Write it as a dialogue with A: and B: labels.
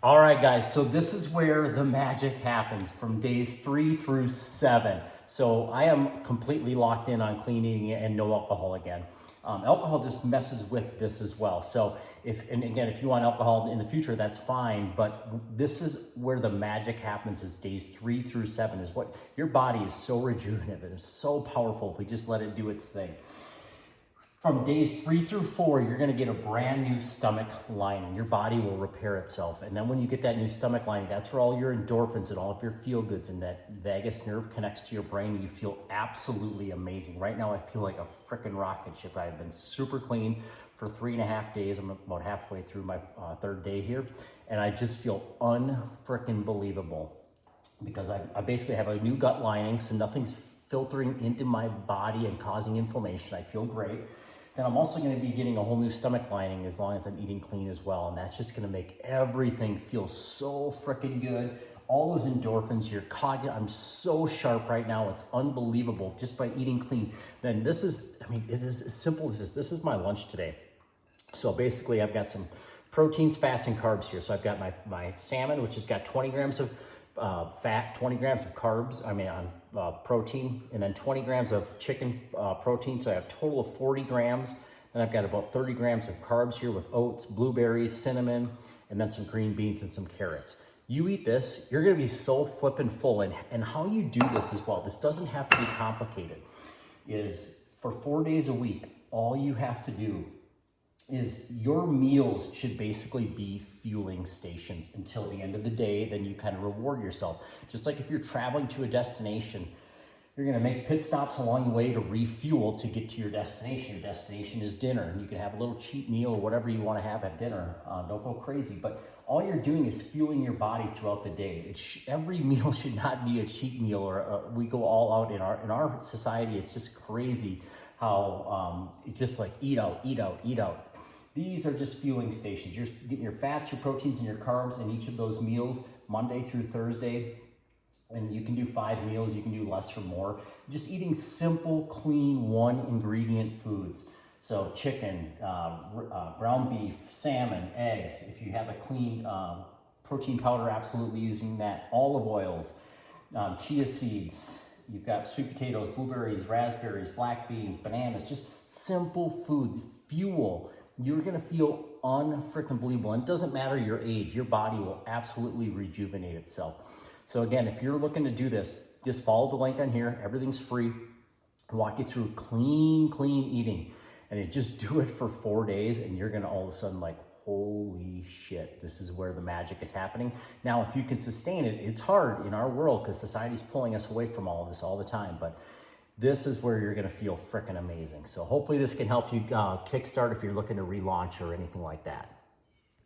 A: All right, guys, so this is where the magic happens from days 3 through 7. So I am completely locked in on clean eating and no alcohol again. Alcohol just messes with this as well. So and again, if you want alcohol in the future, that's fine. But this is where the magic happens is days 3 through 7 is what your body is so rejuvenative. It's so powerful if we just let it do its thing. From days 3 through 4, you're gonna get a brand new stomach lining. Your body will repair itself. And then when you get that new stomach lining, that's where all your endorphins and all of your feel goods and that vagus nerve connects to your brain and you feel absolutely amazing. Right now, I feel like a freaking rocket ship. I've been super clean for 3.5 days. I'm about halfway through my third day here. And I just feel unfreaking believable because I basically have a new gut lining, so nothing's filtering into my body and causing inflammation. I feel great. Then I'm also going to be getting a whole new stomach lining as long as I'm eating clean as well. And that's just going to make everything feel so freaking good. All those endorphins, your cognition, I'm so sharp right now. It's unbelievable just by eating clean. Then this is, it is as simple as this. This is my lunch today. So basically I've got some proteins, fats, and carbs here. So I've got my salmon, which has got 20 grams of fat, 20 grams of carbs, protein, and then 20 grams of chicken protein. So I have a total of 40 grams. Then I've got about 30 grams of carbs here with oats, blueberries, cinnamon, and then some green beans and some carrots. You eat this, you're gonna be so flippin' full. And how you do this as well, this doesn't have to be complicated, is for 4 days a week, all you have to do is your meals should basically be fueling stations until the end of the day. Then you kind of reward yourself. Just like if you're traveling to a destination, you're gonna make pit stops along the way to refuel to get to your destination. Your destination is dinner, and you can have a little cheat meal or whatever you wanna have at dinner. Don't go crazy, but all you're doing is fueling your body throughout the day. Every meal should not be a cheat meal or we go all out in our society. It's just crazy how it's just like eat out, eat out, eat out. These are just fueling stations. You're getting your fats, your proteins, and your carbs in each of those meals, Monday through Thursday. And you can do 5 meals, you can do less or more. Just eating simple, clean, one ingredient foods. So chicken, ground beef, salmon, eggs. If you have a clean protein powder, absolutely using that. Olive oils, chia seeds. You've got sweet potatoes, blueberries, raspberries, black beans, bananas. Just simple food, fuel. You're gonna feel unfreaking believable. And it doesn't matter your age, your body will absolutely rejuvenate itself. So again, if you're looking to do this, just follow the link on here. Everything's free. I'll walk you through clean eating. And just do it for 4 days and you're gonna all of a sudden like, holy shit, this is where the magic is happening. Now, if you can sustain it, it's hard in our world because society's pulling us away from all of this all the time. But this is where you're gonna feel freaking amazing. So hopefully this can help you kickstart if you're looking to relaunch or anything like that.